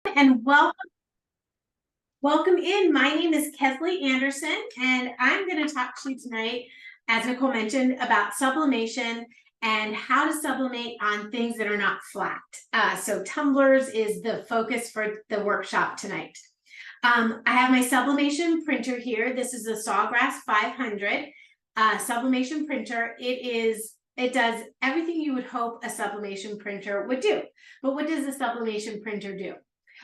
And welcome in. My name is Kesley Anderson, and I'm going to talk to you tonight, as Nicole mentioned, about sublimation and how to sublimate on things that are not flat. So tumblers is the focus for the workshop tonight. I have my sublimation printer here. This is a Sawgrass 500 sublimation printer. It does everything you would hope a sublimation printer would do. But what does a sublimation printer do?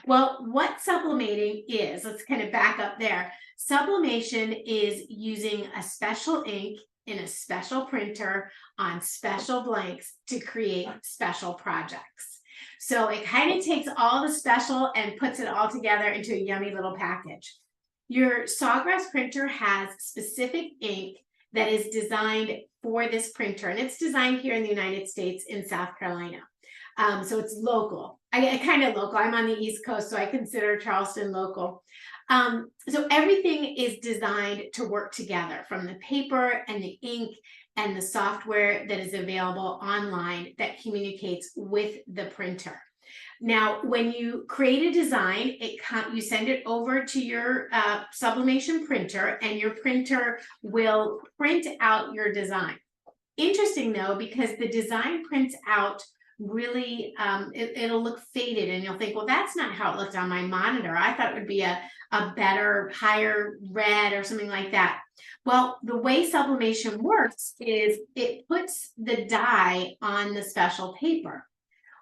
Well, what sublimating is, let's kind of back up there. Sublimation is using a special ink in a special printer on special blanks to create special projects. So it kind of takes all the special and puts it all together into a yummy little package. Your Sawgrass printer has specific ink that is designed for this printer, and it's designed here in the United States in South Carolina. So it's local. I kind of local. I'm on the East Coast, so I consider Charleston local. So everything is designed to work together, from the paper and the ink and the software that is available online that communicates with the printer. Now, when you create a design, you send it over to your sublimation printer, and your printer will print out your design. Interesting though, because the design prints out really, it'll look faded, and you'll think, well, that's not how it looked on my monitor. I thought it would be a better, higher red or something like that. Well, the way sublimation works is it puts the dye on the special paper.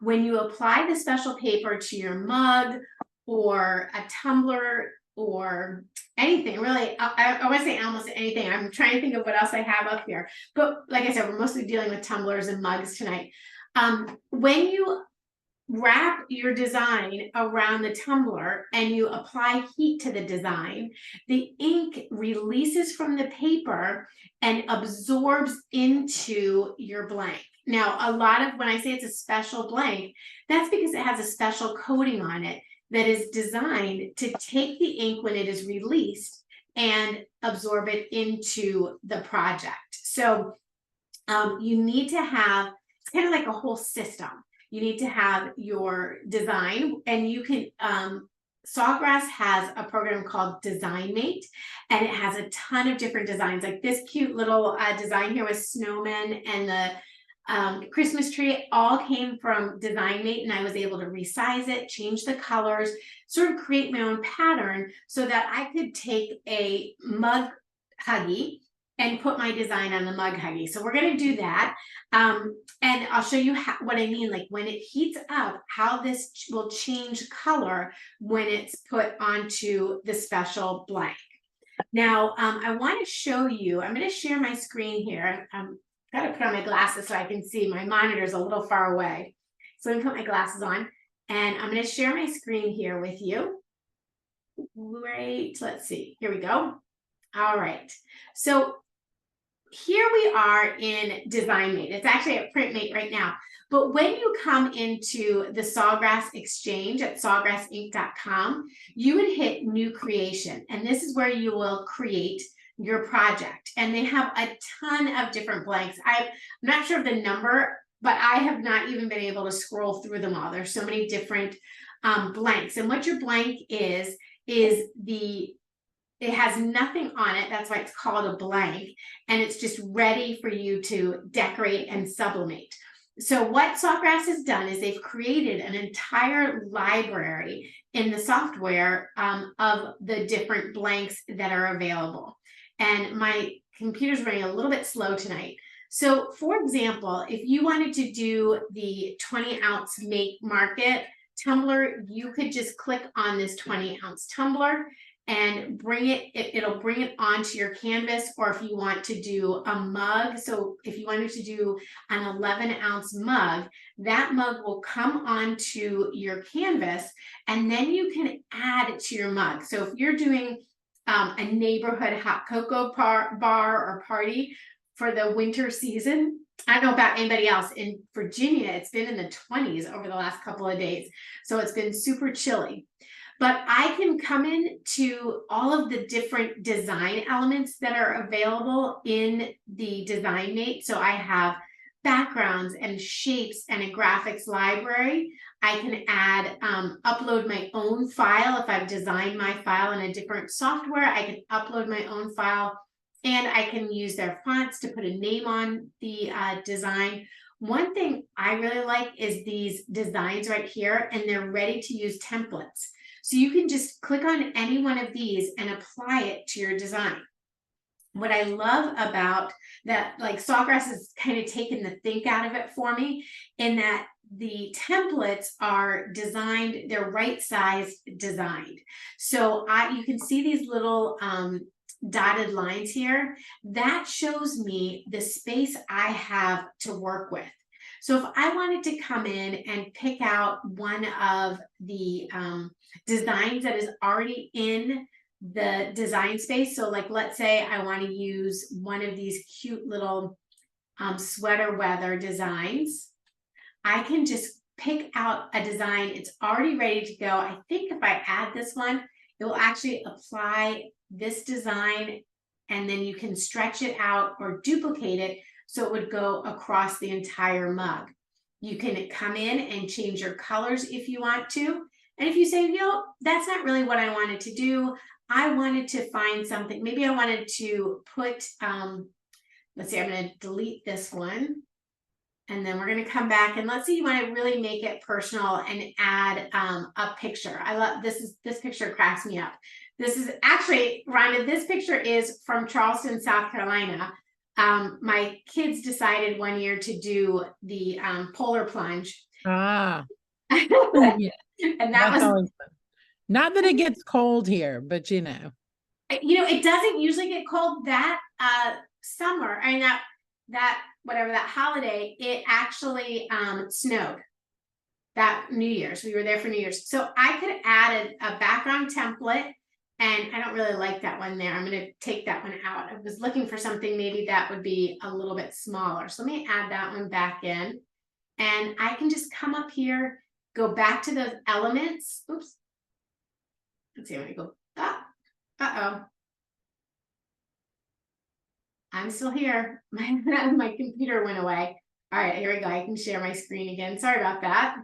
When you apply the special paper to your mug or a tumbler or anything, really, I want to say almost anything. I'm trying to think of what else I have up here. But like I said, we're mostly dealing with tumblers and mugs tonight. When you wrap your design around the tumbler and you apply heat to the design, the ink releases from the paper and absorbs into your blank. Now, when I say it's a special blank, that's because it has a special coating on it that is designed to take the ink when it is released and absorb it into the project. So you need to have, it's kind of like a whole system. You need to have your design, and you can, Sawgrass has a program called Sublimate, and it has a ton of different designs, like this cute little design here with snowmen and the Christmas tree. All came from Sublimate, and I was able to resize it, change the colors, sort of create my own pattern so that I could take a mug huggy and put my design on the mug huggy. So we're going to do that. And I'll show you what I mean, like when it heats up, how this will change color when it's put onto the special blank. Now, I want to show you, I'm going to share my screen here. I've got to put on my glasses so I can see. My monitor's a little far away. So I'm going to put my glasses on, and I'm going to share my screen here with you. Great. Let's see. Here we go. All right. So here we are in Sublimate. It's actually at PrintMate right now. But when you come into the Sawgrass Exchange at sawgrassinc.com, you would hit New Creation. And this is where you will create your project. And they have a ton of different blanks. I'm not sure of the number, but I have not even been able to scroll through them all. There's so many different blanks. And what your blank is it has nothing on it. That's why it's called a blank. And it's just ready for you to decorate and sublimate. So what Sawgrass has done is they've created an entire library in the software of the different blanks that are available. And my computer's running a little bit slow tonight. So for example, if you wanted to do the 20-ounce make market tumbler, you could just click on this 20-ounce tumbler and it'll bring it onto your canvas. Or if you want to do a mug, so if you wanted to do an 11-ounce mug, that mug will come onto your canvas, and then you can add it to your mug. So if you're doing a neighborhood hot cocoa bar or party for the winter season, I don't know about anybody else. In Virginia, it's been in the 20s over the last couple of days, so it's been super chilly. But I can come in to all of the different design elements that are available in the Sublimate. So I have backgrounds and shapes and a graphics library. I can add, upload my own file. If I've designed my file in a different software, I can upload my own file, and I can use their fonts to put a name on the design. One thing I really like is these designs right here, and they're ready to use templates. So you can just click on any one of these and apply it to your design. What I love about that, like Sawgrass has kind of taken the think out of it for me, in that the templates are designed, they're right sized designed. So you can see these little dotted lines here. That shows me the space I have to work with. So if I wanted to come in and pick out one of the designs that is already in the design space. So like, let's say I want to use one of these cute little sweater weather designs. I can just pick out a design. It's already ready to go. I think if I add this one, it will actually apply this design, and then you can stretch it out or duplicate it so it would go across the entire mug. You can come in and change your colors if you want to. And if you say, you know, that's not really what I wanted to do, I wanted to find something, maybe I wanted to put, let's see, I'm going to delete this one. And then we're going to come back, and let's say you want to really make it personal and add a picture. I love this. This picture cracks me up. This is actually, Rhonda, this picture is from Charleston, South Carolina. My kids decided one year to do the polar plunge. Ah. Yeah. And that was always fun. Not that it gets cold here, but you know, it doesn't usually get cold that summer. I mean, that whatever, that holiday, it actually snowed that New Year's. We were there for New Year's. So I could add a background template, and I don't really like that one there. I'm going to take that one out. I was looking for something maybe that would be a little bit smaller. So let me add that one back in, and I can just come up here, go back to those elements. Oops. Let's see, I'm going to go, uh-oh. I'm still here. My computer went away. All right, here we go. I can share my screen again. Sorry about that.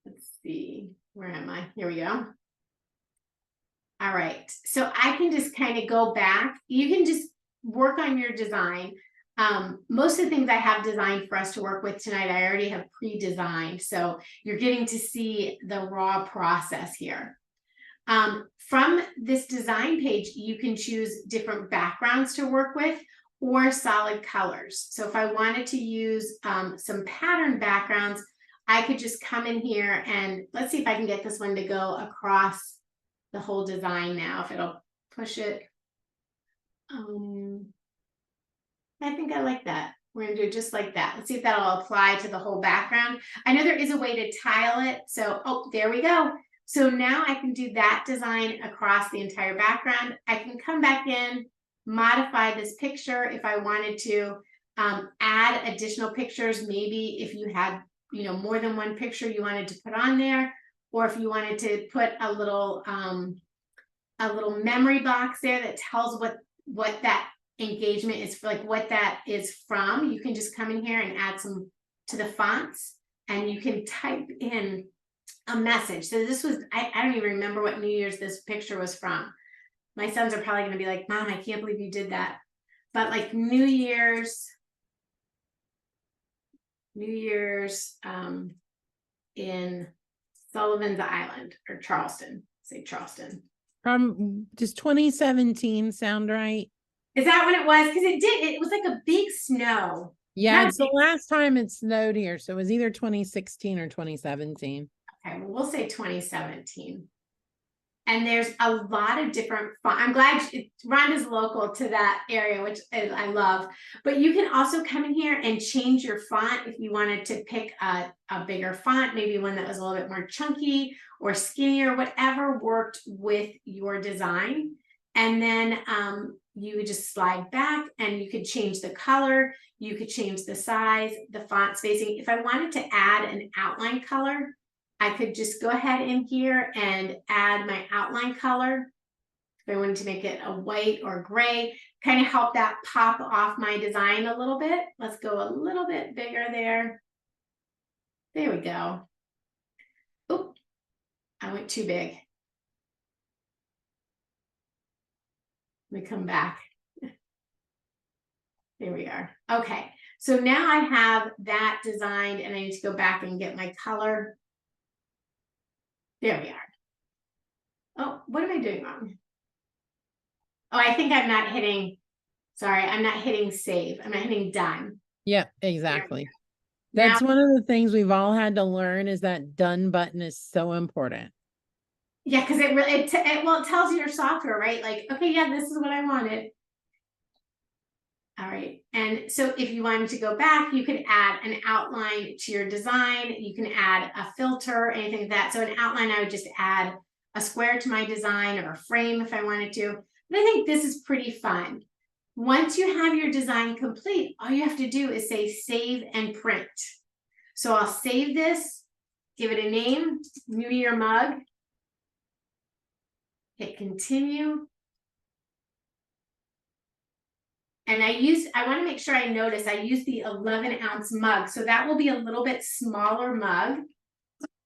Let's see. Where am I? Here we go. All right. So I can just kind of go back. You can just work on your design. Most of the things I have designed for us to work with tonight, I already have pre-designed. So you're getting to see the raw process here. From this design page, you can choose different backgrounds to work with or solid colors. So if I wanted to use some pattern backgrounds, I could just come in here and let's see if I can get this one to go across the whole design now, if it'll push it. I think I like that. We're gonna do it just like that. Let's see if that'll apply to the whole background. I know there is a way to tile it. So, oh, there we go. So now I can do that design across the entire background. I can come back in, modify this picture if I wanted to, add additional pictures. Maybe if you had, more than one picture you wanted to put on there, or if you wanted to put a little memory box there that tells what that engagement is, like what that is from. You can just come in here and add some to the fonts, and you can type in a message. So this was, I don't even remember what New Year's this picture was from. My sons are probably going to be like, Mom, I can't believe you did that. But like New Year's in Sullivan's Island, or Charleston, say Charleston. Does 2017 sound right? Is that when it was? Because it was like a big snow. Yeah, it's the last time it snowed here. So it was either 2016 or 2017. Okay, well, we'll say 2017. And there's a lot of different font. I'm glad Rhonda's local to that area, which I love. But you can also come in here and change your font if you wanted to pick a bigger font, maybe one that was a little bit more chunky or skinnier, whatever worked with your design. And then you would just slide back, and you could change the color, you could change the size, the font spacing. If I wanted to add an outline color, I could just go ahead in here and add my outline color. If I wanted to make it a white or gray, kind of help that pop off my design a little bit. Let's go a little bit bigger there. There we go. Oh, I went too big. Let me come back. There we are. Okay, so now I have that designed and I need to go back and get my color. There we are. Oh, what am I doing wrong? Oh, I think I'm not hitting, sorry, I'm not hitting save. I'm not hitting done. Yeah, exactly. Now, That's one of the things we've all had to learn is that done button is so important. yeah, because it really, it tells your software, right? Like, okay, yeah, this is what I wanted. All right, and so if you wanted to go back, you could add an outline to your design. You can add a filter, anything like that. So an outline, I would just add a square to my design or a frame if I wanted to. But I think this is pretty fun. Once you have your design complete, all you have to do is say save and print. So I'll save this, give it a name, New Year Mug, hit continue. And I want to make sure I notice I use the 11-ounce mug. So that will be a little bit smaller mug.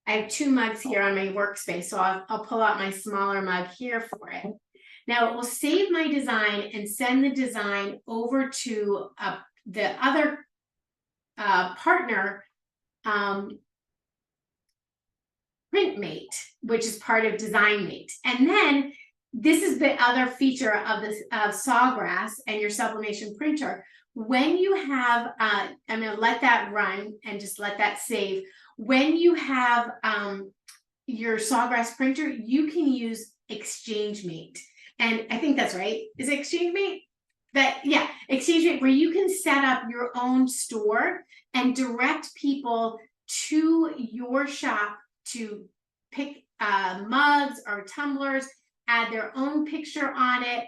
I have 2 mugs here on my workspace. So I'll pull out my smaller mug here for it. Now it will save my design and send the design over to the other partner, PrintMate, which is part of DesignMate. And then this is the other feature of this Sawgrass and your Sublimation printer. When you have, I'm going to let that run and just let that save. When you have your Sawgrass printer, you can use ExchangeMate. And I think that's right. Is it ExchangeMate? Yeah, ExchangeMate, where you can set up your own store and direct people to your shop to pick mugs or tumblers, add their own picture on it.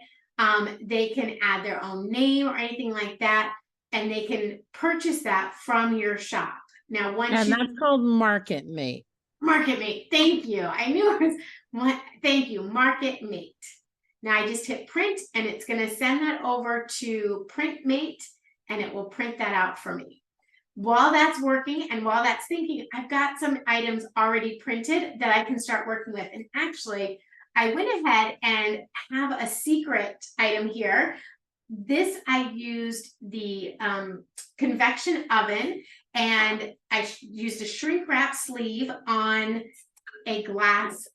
They can add their own name or anything like that, and they can purchase that from your shop. Now, once that's called MarketMate. MarketMate, thank you. I knew it was thank you, MarketMate. Now I just hit print and it's going to send that over to PrintMate and it will print that out for me. While that's working and while that's thinking, I've got some items already printed that I can start working with. And actually, I went ahead and have a secret item here. This, I used the convection oven and I used a shrink wrap sleeve on a glass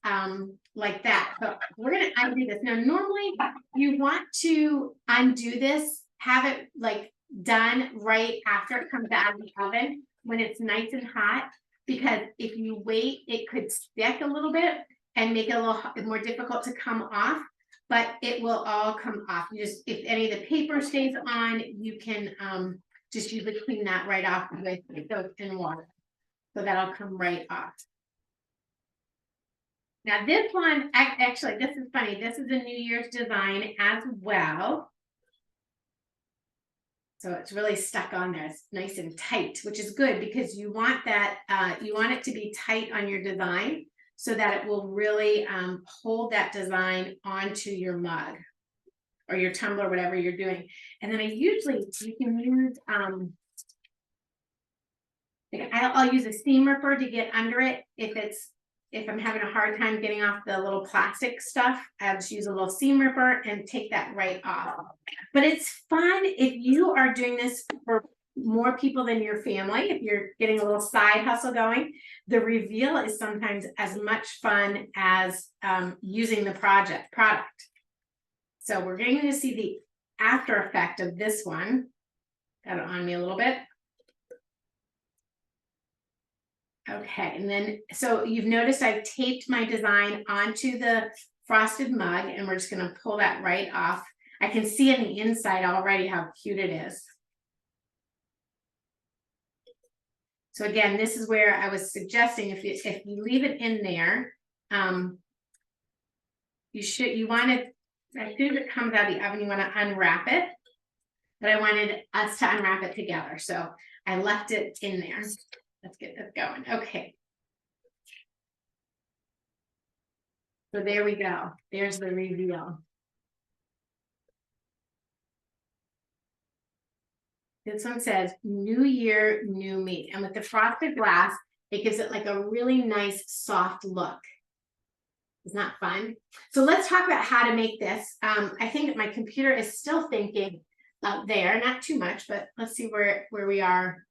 like that. So we're going to undo this. Now, normally you want to undo this, have it like done right after it comes out of the oven when it's nice and hot, because if you wait, it could stick a little bit and make it a little more difficult to come off, but it will all come off. You just, if any of the paper stays on, you can just usually clean that right off with soap and water. So that'll come right off. Now this one, actually, this is funny. This is a New Year's design as well. So it's really stuck on there. It's nice and tight, which is good because you want that, you want it to be tight on your design so that it will really hold that design onto your mug or your tumbler, whatever you're doing. And then you can use, I'll use a seam ripper to get under it if I'm having a hard time getting off the little plastic stuff. I'll just use a little seam ripper and take that right off. But it's fun if you are doing this for more people than your family, if you're getting a little side hustle going. The reveal is sometimes as much fun as using the product. So we're going to see the after effect of this one. Got it on me a little bit. Okay, and then, so you've noticed I've taped my design onto the frosted mug and we're just gonna pull that right off. I can see on the inside already how cute it is. So again, this is where I was suggesting if you leave it in there, you want to, as soon as it comes out of the oven, you want to unwrap it. But I wanted us to unwrap it together, so I left it in there. Let's get this going. Okay. So there we go. There's the reveal. This one says, New Year, New Me. And with the frosted glass, It gives it like a really nice soft look. Isn't that fun? So let's talk about how to make this. I think my computer is still thinking there, not too much, but let's see where we are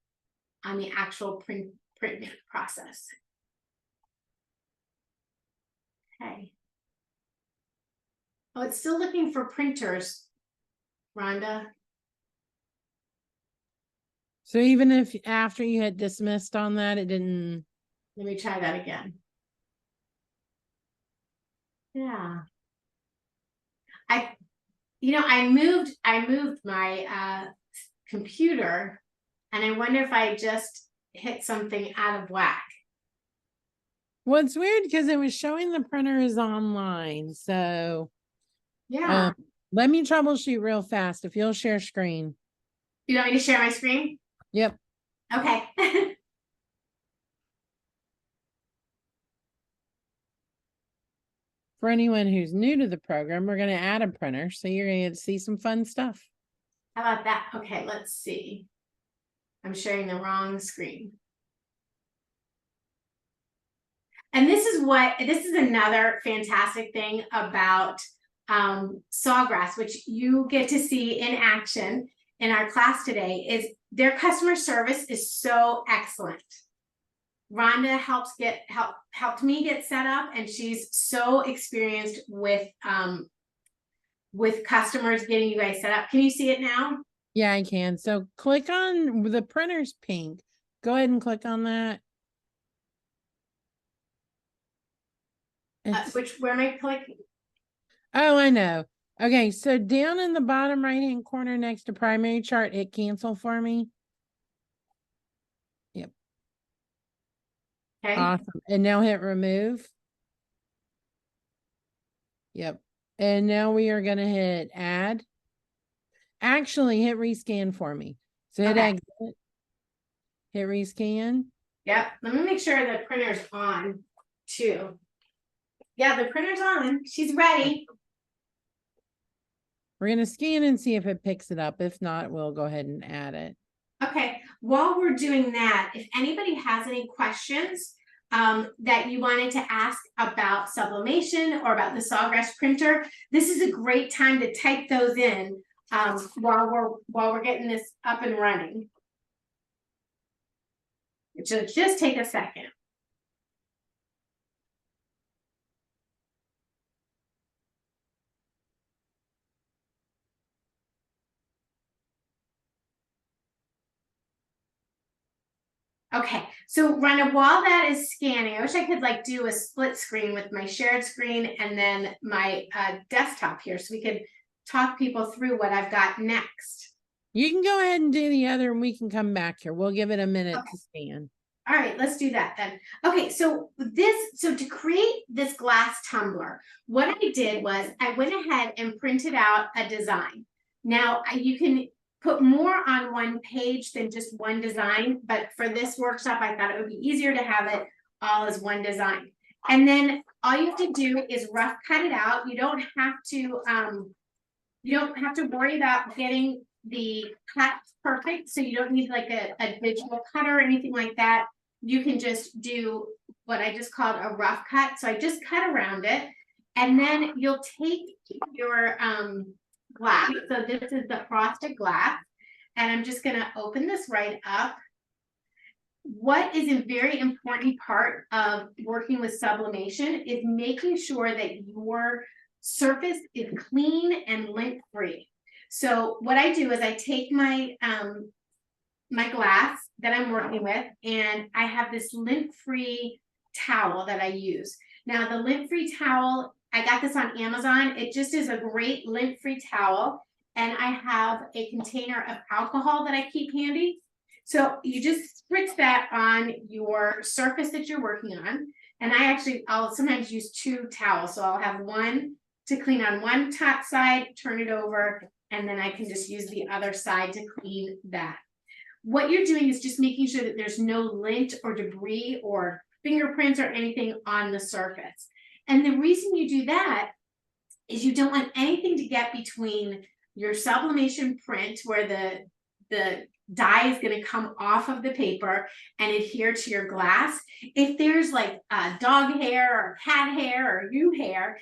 on the actual print process. Okay. Oh, it's still looking for printers, Rhonda. So even if after you had dismissed on that, it didn't. Let me try that again. Yeah. I moved my computer, and I wonder if I just hit something out of whack. Well, it's weird because it was showing the printer is online. So Yeah. let me troubleshoot real fast if you'll share screen. You want me to share my screen? Yep. Okay. For anyone who's new to the program, we're going to add a printer. So you're going to get to see some fun stuff. How about that? Okay, let's see. I'm sharing the wrong screen. And this is another fantastic thing about Sawgrass, which you get to see in action in our class today, is their customer service is so excellent. Rhonda helped me get set up, and she's so experienced with customers getting you guys set up. Can you see it now? Yeah, I can. So click on the printer's pink. Go ahead and click on that. Where am I clicking? Oh, I know. Okay, so down in the bottom right hand corner next to primary chart, hit cancel for me. Yep. Okay. Awesome. And now hit remove. Yep. And now we are going to hit add. Actually, hit rescan for me. So hit exit. Hit rescan. Yep. Let me make sure the printer's on too. Yeah, the printer's on. She's ready. We're going to scan and see if it picks it up. If not, we'll go ahead and add it. Okay. While we're doing that, if anybody has any questions that you wanted to ask about sublimation or about the Sawgrass printer, this is a great time to type those in while we're getting this up and running. It should just take a second. Okay, so Rhonda, while that is scanning, I wish I could like do a split screen with my shared screen and then my desktop here so we could talk people through what I've got next. You can go ahead and do the other and we can come back here. We'll give it a minute to scan. All right, let's do that then. Okay, so to create this glass tumbler, what I did was I went ahead and printed out a design. Now you can put more on one page than just one design, but for this workshop, I thought it would be easier to have it all as one design. And then all you have to do is rough cut it out. You don't have to worry about getting the cut perfect. So you don't need like a digital cutter or anything like that. You can just do what I just called a rough cut. So I just cut around it, and then you'll take your glass. So this is the frosted glass, and I'm just going to open this right up. What is a very important part of working with sublimation is making sure that your surface is clean and lint-free. So what I do is I take my my glass that I'm working with, and I have this lint-free towel that I use. Now the lint-free towel, I got this on Amazon. It just is a great lint-free towel, and I have a container of alcohol that I keep handy. So you just spritz that on your surface that you're working on, and I'll sometimes use two towels. So I'll have one to clean on one top side, turn it over, and then I can just use the other side to clean that. What you're doing is just making sure that there's no lint or debris or fingerprints or anything on the surface. And the reason you do that is you don't want anything to get between your sublimation print where the dye is going to come off of the paper and adhere to your glass. If there's like dog hair or cat hair or you hair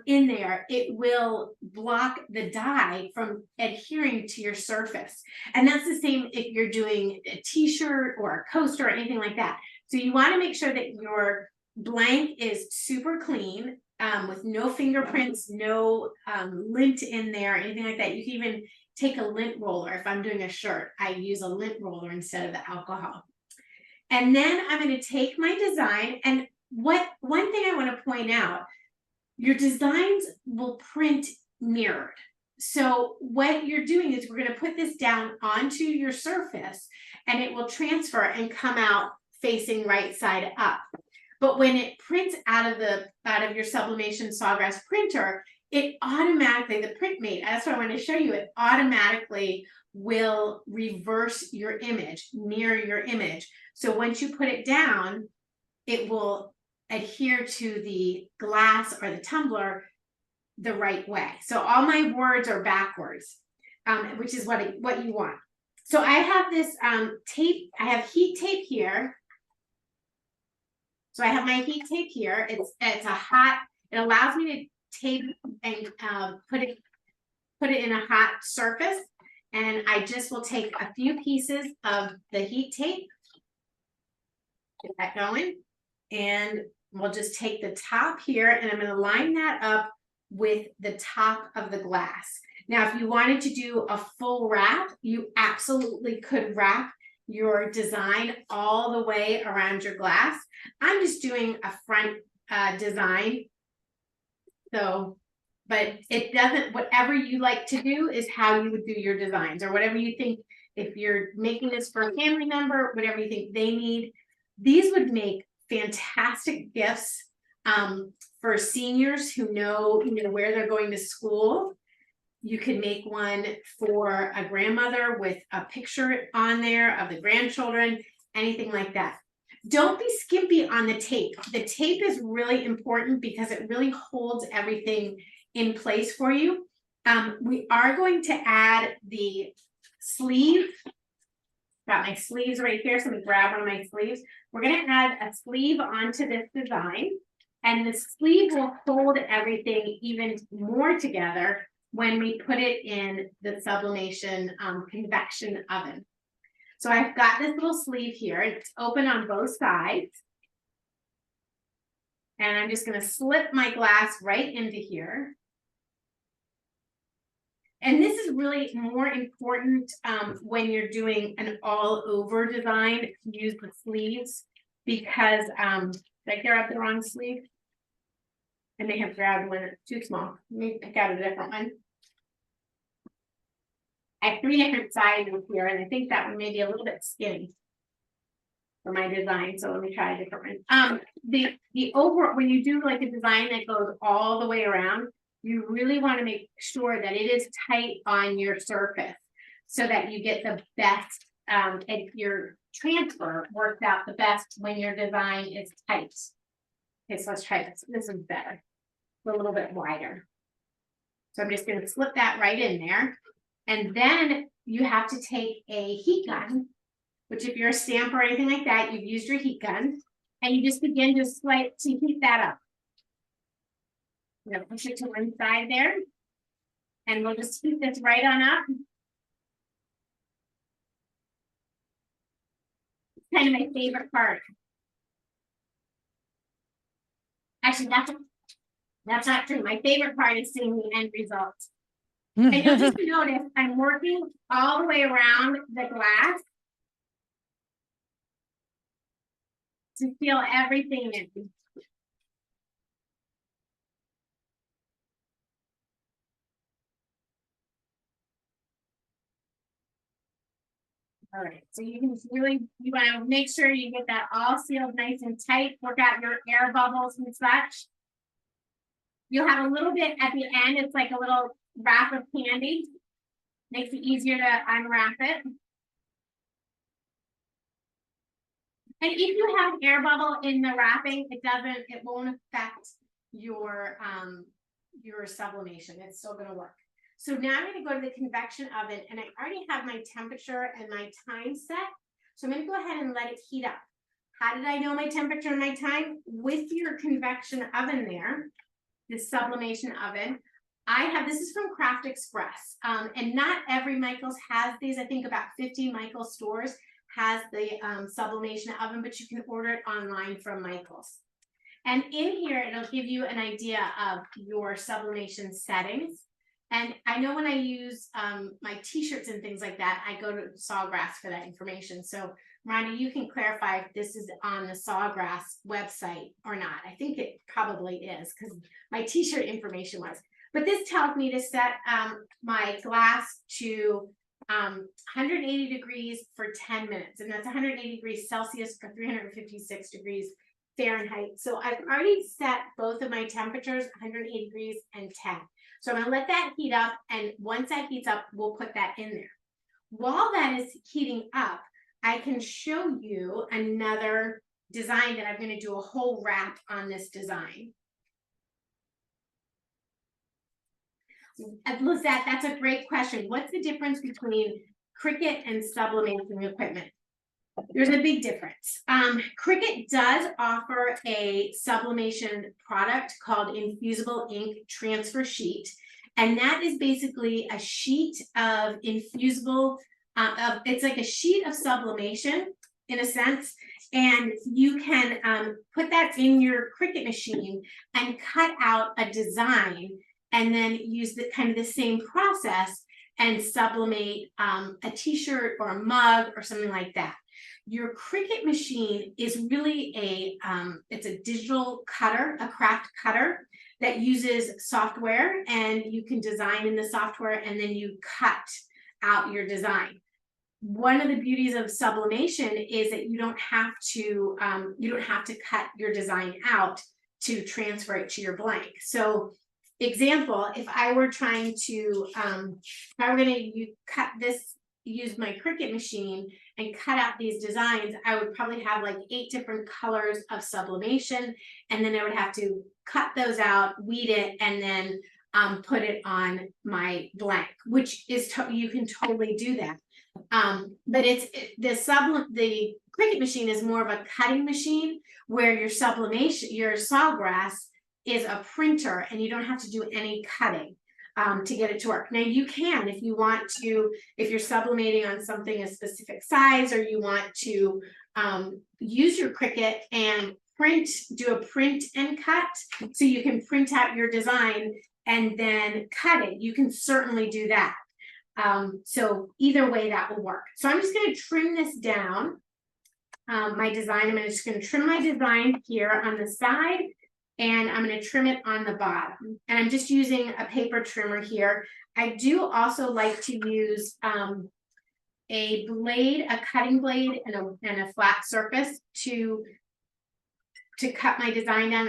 in there, it will block the dye from adhering to your surface. And that's the same if you're doing a t-shirt or a coaster or anything like that. So you want to make sure that your blank is super clean, with no fingerprints, no lint in there, anything like that. You can even take a lint roller. If I'm doing a shirt, I use a lint roller instead of the alcohol. And then I'm going to take my design, and one thing I want to point out, your designs will print mirrored. So what you're doing is we're going to put this down onto your surface and it will transfer and come out facing right side up. But when it prints out of your Sublimation Sawgrass printer, it automatically, the PrintMate, that's what I want to show you, it automatically will reverse your image, mirror your image. So once you put it down, it will adhere to the glass or the tumbler the right way. So all my words are backwards, which is what you want. So I have this tape, I have heat tape here. So I have my heat tape here. It's a hot, it allows me to tape and put it in a hot surface. And I just will take a few pieces of the heat tape, get that going, and we'll just take the top here and I'm going to line that up with the top of the glass. Now, if you wanted to do a full wrap, you absolutely could wrap your design all the way around your glass. I'm just doing a front design. So, but it doesn't, whatever you like to do is how you would do your designs, or whatever you think, if you're making this for a family member, whatever you think they need. These would make fantastic gifts for seniors who know where they're going to school. You could make one for a grandmother with a picture on there of the grandchildren, anything like that. Don't be skimpy on the tape. The tape is really important because it really holds everything in place for you. We are going to add the sleeve. Got my sleeves right here, so I'm gonna grab one of my sleeves. We're gonna add a sleeve onto this design, and the sleeve will hold everything even more together when we put it in the sublimation convection oven. So I've got this little sleeve here. It's open on both sides. And I'm just going to slip my glass right into here. And this is really more important when you're doing an all over design, use the sleeves, because did I grab the wrong sleeve? I may have grabbed one that's too small. Let me pick out a different one. I have 3 different sizes here, and I think that one may be a little bit skinny for my design. So let me try a different one. When you do like a design that goes all the way around, you really want to make sure that it is tight on your surface so that you get the best, and your transfer works out the best when your design is tight. Okay, so let's try this. This is better. A little bit wider. So I'm just going to slip that right in there. And then you have to take a heat gun, which if you're a stamper or anything like that, you've used your heat gun, and you just begin to heat that up. I'm going to push it to one side there, and we'll just heat this right on up. It's kind of my favorite part. Actually, that's not true. My favorite part is seeing the end result. And you'll just notice I'm working all the way around the glass to feel everything in. All right, so you can really, you want to make sure you get that all sealed nice and tight, work out your air bubbles and such. You'll have a little bit at the end, it's like a little wrap of candy. Makes it easier to unwrap it. And if you have air bubble in the wrapping, it won't affect your sublimation. It's still going to work. So now I'm going to go to the convection oven, and I already have my temperature and my time set. So I'm going to go ahead and let it heat up. How did I know my temperature and my time? With your convection oven there, the sublimation oven. This is from Craft Express, and not every Michaels has these. I think about 50 Michaels stores has the sublimation oven, but you can order it online from Michaels. And in here, it'll give you an idea of your sublimation settings. And I know when I use my t-shirts and things like that, I go to Sawgrass for that information. So Rhonda, you can clarify if this is on the Sawgrass website or not. I think it probably is because my t-shirt information was. But this tells me to set my glass to 180 degrees for 10 minutes. And that's 180 degrees Celsius for 356 degrees Fahrenheit. So I've already set both of my temperatures, 180 degrees and 10. So I'm going to let that heat up. And once that heats up, we'll put that in there. While that is heating up, I can show you another design that I'm going to do a whole wrap on this design. Lizette, that's a great question. What's the difference between Cricut and sublimation equipment? There's a big difference. Cricut does offer a sublimation product called Infusible Ink Transfer Sheet. And that is basically a sheet of infusible, it's like a sheet of sublimation in a sense. And you can put that in your Cricut machine and cut out a design and then use the kind of the same process and sublimate a t-shirt or a mug or something like that. Your Cricut machine is really it's a digital cutter, a craft cutter that uses software, and you can design in the software and then you cut out your design. One of the beauties of sublimation is that you don't have to cut your design out to transfer it to your blank. So example, if I were trying to, if I were going to cut this, use my Cricut machine and cut out these designs, I would probably have like 8 different colors of sublimation. And then I would have to cut those out, weed it, and then put it on my blank, which is, you can totally do that. But the Cricut machine is more of a cutting machine, where your sublimation, your Sawgrass is a printer, and you don't have to do any cutting to get it to work. Now you can, if you want to, if you're sublimating on something a specific size, or you want to use your Cricut and do a print and cut, so you can print out your design and then cut it. You can certainly do that. So either way that will work. So I'm just going to trim this down. My design, I'm just going to trim my design here on the side, and I'm going to trim it on the bottom. And I'm just using a paper trimmer here. I do also like to use a blade, a cutting blade, and a flat surface to cut my design down.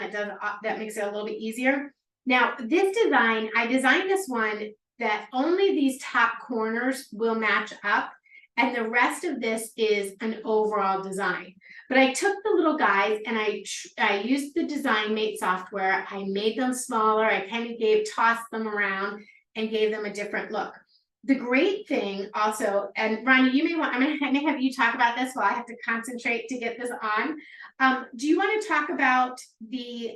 That makes it a little bit easier. Now this design, I designed this one that only these top corners will match up, and the rest of this is an overall design. But I took the little guys and I used the DesignMate software. I made them smaller. I kind of tossed them around and gave them a different look. The great thing also, and Ronnie, you may want, I may have you talk about this while I have to concentrate to get this on. Do you want to talk about the,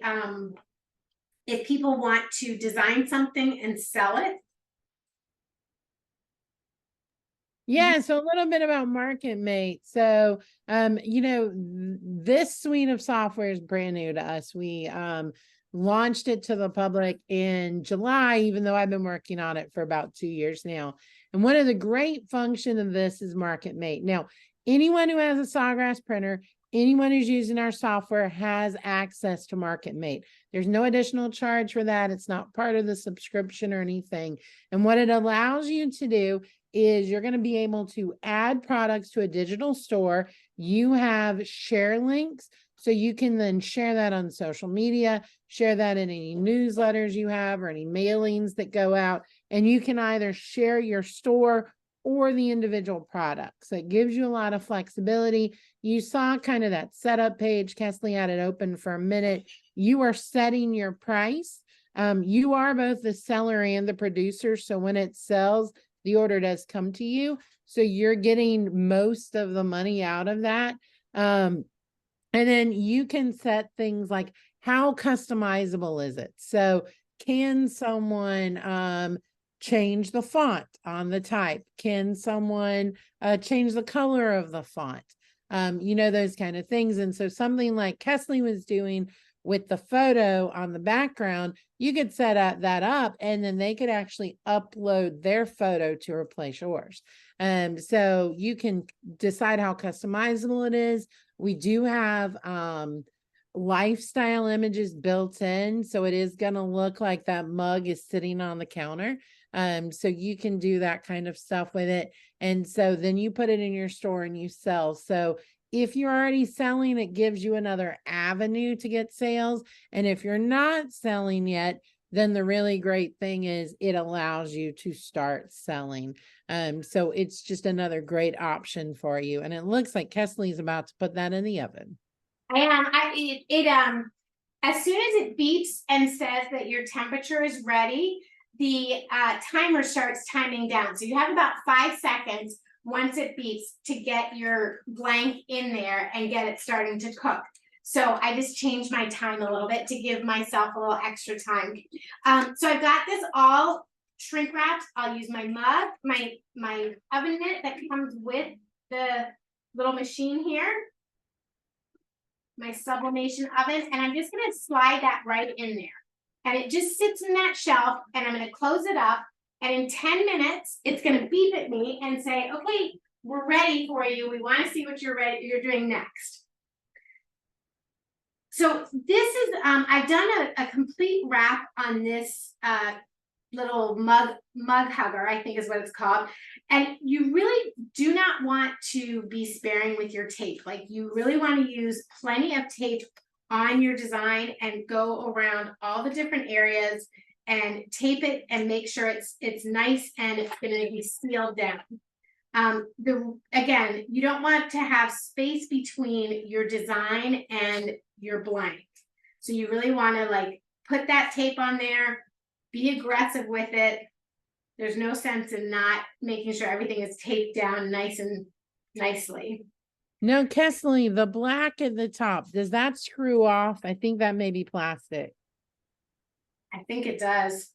if people want to design something and sell it? Yeah, so a little bit about MarketMate. So, you know, this suite of software is brand new to us. We launched it to the public in July, even though I've been working on it for about 2 years now. And one of the great functions of this is MarketMate. Now, anyone who has a Sawgrass printer, anyone who's using our software has access to MarketMate. There's no additional charge for that. It's not part of the subscription or anything. And what it allows you to do is you're going to be able to add products to a digital store. You have share links, so you can then share that on social media, share that in any newsletters you have or any mailings that go out, and you can either share your store or the individual products. It gives you a lot of flexibility. You saw kind of that setup page. Kesley had it open for a minute. You are setting your price. You are both the seller and the producer. So when it sells, the order does come to you. So you're getting most of the money out of that. And then you can set things like, how customizable is it? So can someone change the font on the type? Can someone change the color of the font? You know, those kind of things. And so something like Kesley was doing with the photo on the background, you could set that up, and then they could actually upload their photo to replace yours. So you can decide how customizable it is. We do have lifestyle images built in, so it is going to look like that mug is sitting on the counter. So you can do that kind of stuff with it. And so then you put it in your store and you sell. So if you're already selling, it gives you another avenue to get sales. And if you're not selling yet, then the really great thing is it allows you to start selling. So it's just another great option for you. And it looks like Kesley's about to put that in the oven. I am. As soon as it beeps and says that your temperature is ready, the timer starts timing down. So you have about 5 seconds once it beeps to get your blank in there and get it starting to cook. So I just changed my time a little bit to give myself a little extra time. So I've got this all shrink wrapped. I'll use my mug, my oven mitt that comes with the little machine here, my sublimation oven, and I'm just going to slide that right in there. And it just sits in that shelf, and I'm going to close it up. And in 10 minutes, it's going to beep at me and say, okay, we're ready for you. We want to see what you're doing next. So this is, I've done a complete wrap on this little mug hugger, I think is what it's called. And you really do not want to be sparing with your tape. Like, you really want to use plenty of tape on your design and go around all the different areas and tape it and make sure it's nice and it's going to be sealed down. Again, you don't want to have space between your design and your blank. So you really want to like put that tape on there, be aggressive with it. There's no sense in not making sure everything is taped down nice and nicely. No, Kesley, the black at the top, does that screw off? I think that may be plastic. I think it does.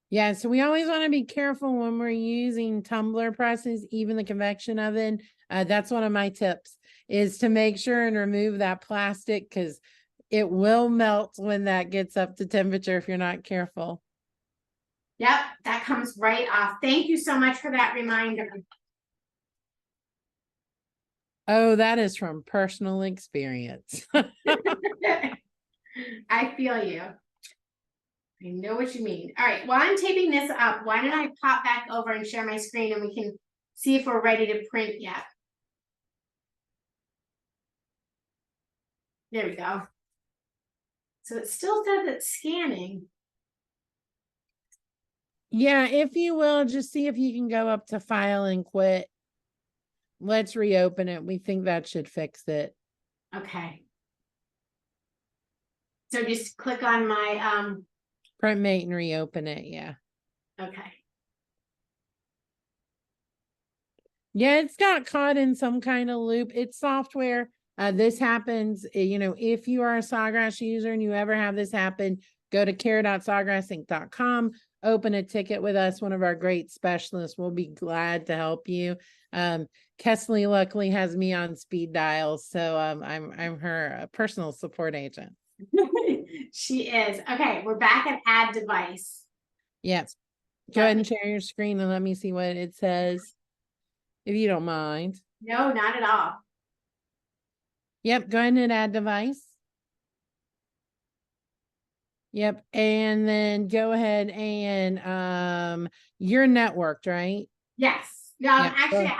Yeah, so we always want to be careful when we're using tumbler presses, even the convection oven. That's one of my tips, is to make sure and remove that plastic, because it will melt when that gets up to temperature if you're not careful. Yep, that comes right off. Thank you so much for that reminder. Oh, that is from personal experience. I feel you. I know what you mean. All right, while I'm taping this up, why don't I pop back over and share my screen and we can see if we're ready to print yet. There we go. So it still says it's scanning. Yeah, if you will, just see if you can go up to file and quit. Let's reopen it. We think that should fix it. Okay. So just click on my Print mate and reopen it. Yeah. okay. Yeah, it's got caught in some kind of loop. It's software. This happens, you know, if you are a Sawgrass user and you ever have this happen, go to care.sawgrassinc.com, open a ticket with us. One of our great specialists will be glad to help you. Kesley luckily has me on speed dial, so I'm her personal support agent. She is. Okay, we're back at add device. Yes. Go ahead and share your screen and let me see what it says, if you don't mind. No, not at all. Yep, go ahead and add device. Yep, and then go ahead and you're networked, right? Yes. No, Yeah. actually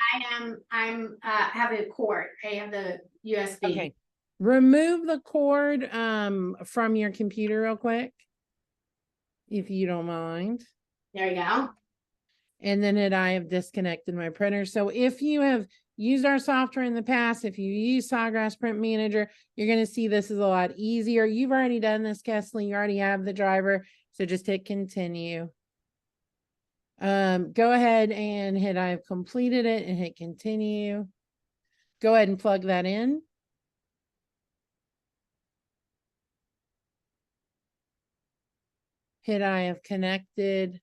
I'm have a cord. I have the USB. Okay. Remove the cord from your computer real quick, if you don't mind. There you go. And then I have disconnected my printer. So if you have used our software in the past, if you use Sawgrass Print Manager, you're going to see this is a lot easier. You've already done this, Kesley. You already have the driver. So just hit continue. Go ahead and hit I've completed it and hit continue. Go ahead and plug that in. Hit I have connected.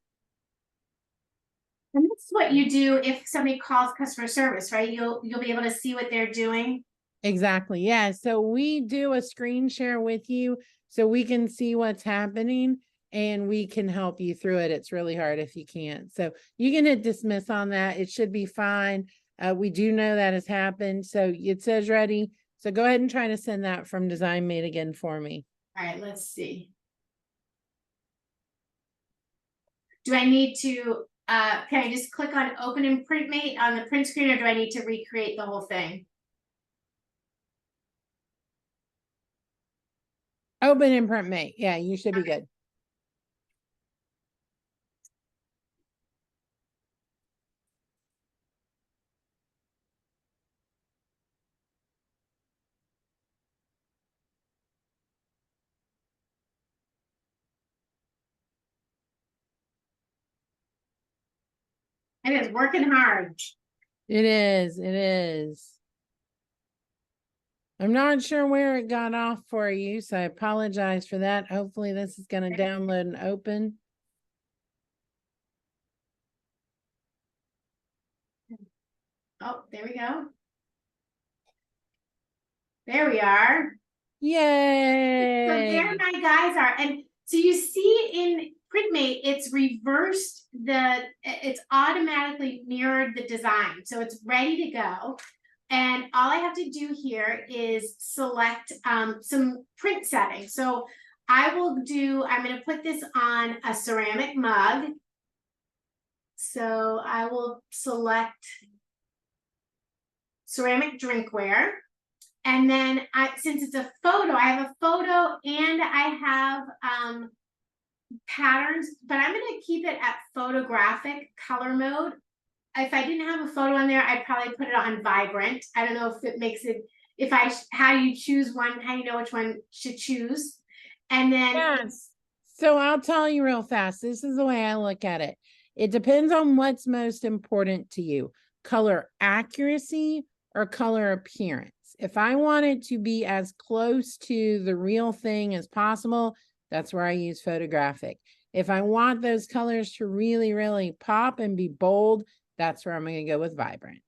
And that's what you do if somebody calls customer service, right? You'll be able to see what they're doing. Exactly. Yeah. So we do a screen share with you so we can see what's happening and we can help you through it. It's really hard if you can't. So you can hit dismiss on that. It should be fine. We do know that has happened. So it says ready. So go ahead and try to send that from Design Mate again for me. All right, let's see. Do I need to, can I just click on open in PrintMate on the print screen, or do I need to recreate the whole thing? Open in PrintMate. Yeah, you should be good. It is working hard. It is. It is. I'm not sure where it got off for you, so I apologize for that. Hopefully this is going to download and open. Oh, there we go. There we are. Yay! So there my guys are. And so you see in PrintMate, it's reversed it's automatically mirrored the design. So it's ready to go. And all I have to do here is select some print settings. So I'm going to put this on a ceramic mug. So I will select ceramic drinkware. And then since it's a photo, I have a photo and I have patterns, but I'm going to keep it at photographic color mode. If I didn't have a photo on there, I'd probably put it on vibrant. I don't know if it makes it, how do you choose one, how do you know which one to choose? And then. Yes. So I'll tell you real fast. This is the way I look at it. It depends on what's most important to you, color accuracy or color appearance. If I want it to be as close to the real thing as possible, that's where I use photographic. If I want those colors to really, really pop and be bold, that's where I'm going to go with vibrant.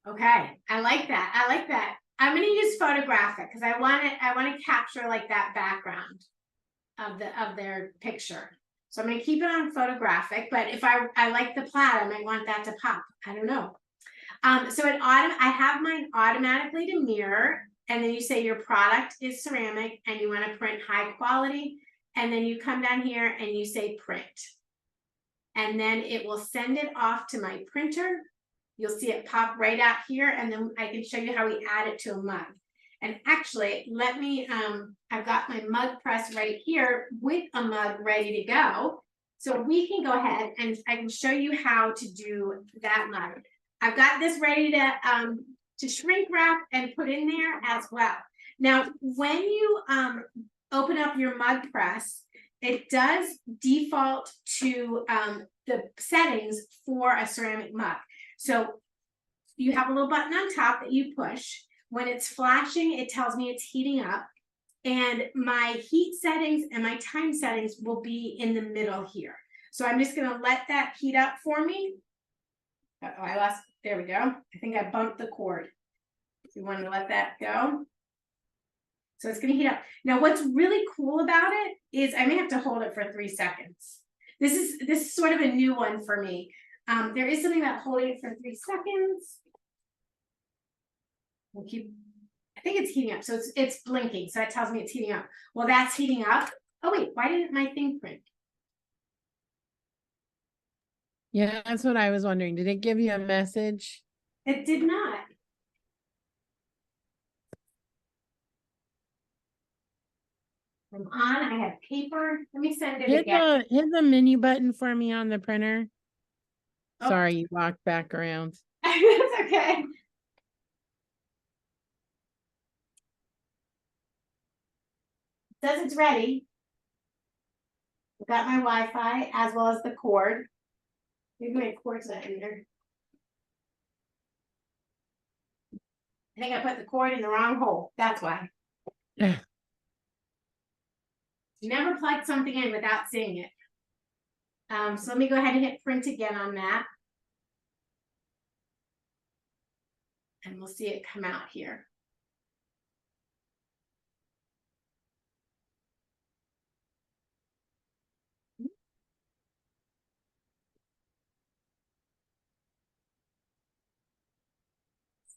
Okay, I like that. I like that. I'm going to use photographic because I want to capture like that background of their picture. So I'm going to keep it on photographic, but if I like the plaid, I might want that to pop. I don't know. So I have mine automatically to mirror, and then you say your product is ceramic and you want to print high quality, and then you come down here and you say print. And then it will send it off to my printer. You'll see it pop right out here, and then I can show you how we add it to a mug. And actually, let me, I've got my mug press right here with a mug ready to go. So we can go ahead and I can show you how to do that mug. I've got this ready to shrink wrap and put in there as well. Now, when you open up your mug press, it does default to the settings for a ceramic mug. So you have a little button on top that you push. When it's flashing, it tells me it's heating up. And my heat settings and my time settings will be in the middle here. So I'm just going to let that heat up for me. Uh-oh, there we go. I think I bumped the cord. We want to let that go. So it's going to heat up. Now, what's really cool about it is I may have to hold it for 3 seconds. This is sort of a new one for me. There is something about holding it for 3 seconds. I think it's heating up. So it's blinking. So that tells me it's heating up. Well, that's heating up. Oh, wait, why didn't my thing print? Yeah, that's what I was wondering. Did it give you a message? It did not. I'm on. I have paper. Let me send it again. Hit the menu button for me on the printer. Oh. Sorry, you walked back around. It's okay. Says it's ready. I've got my Wi-Fi as well as the cord. Maybe my cord's not in there. I think I put the cord in the wrong hole. That's why. Yeah. You never plug something in without seeing it. So let me go ahead and hit print again on that. And we'll see it come out here.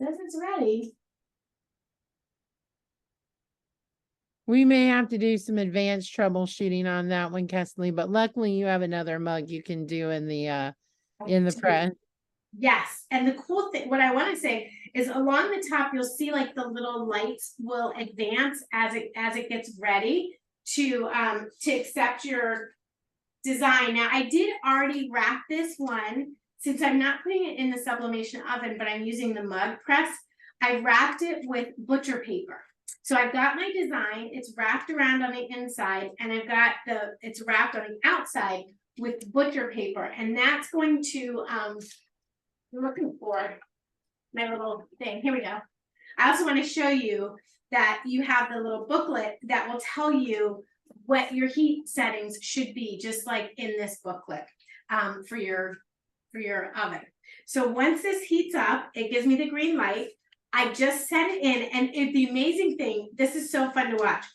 Says it's ready. We may have to do some advanced troubleshooting on that one, Kesley, but luckily you have another mug you can do in the press. Yes, and the cool thing, what I want to say is along the top, you'll see like the little lights will advance as it gets ready to accept your design. Now, I did already wrap this one since I'm not putting it in the sublimation oven, but I'm using the mug press. I wrapped it with butcher paper. So I've got my design, it's wrapped around on the inside, and I've got it's wrapped on the outside with butcher paper, and that's going to I'm looking for my little thing. Here we go. I also want to show you that you have the little booklet that will tell you what your heat settings should be, just like in this booklet, for your oven. So once this heats up, it gives me the green light. I just set it in, and the amazing thing, this is so fun to watch.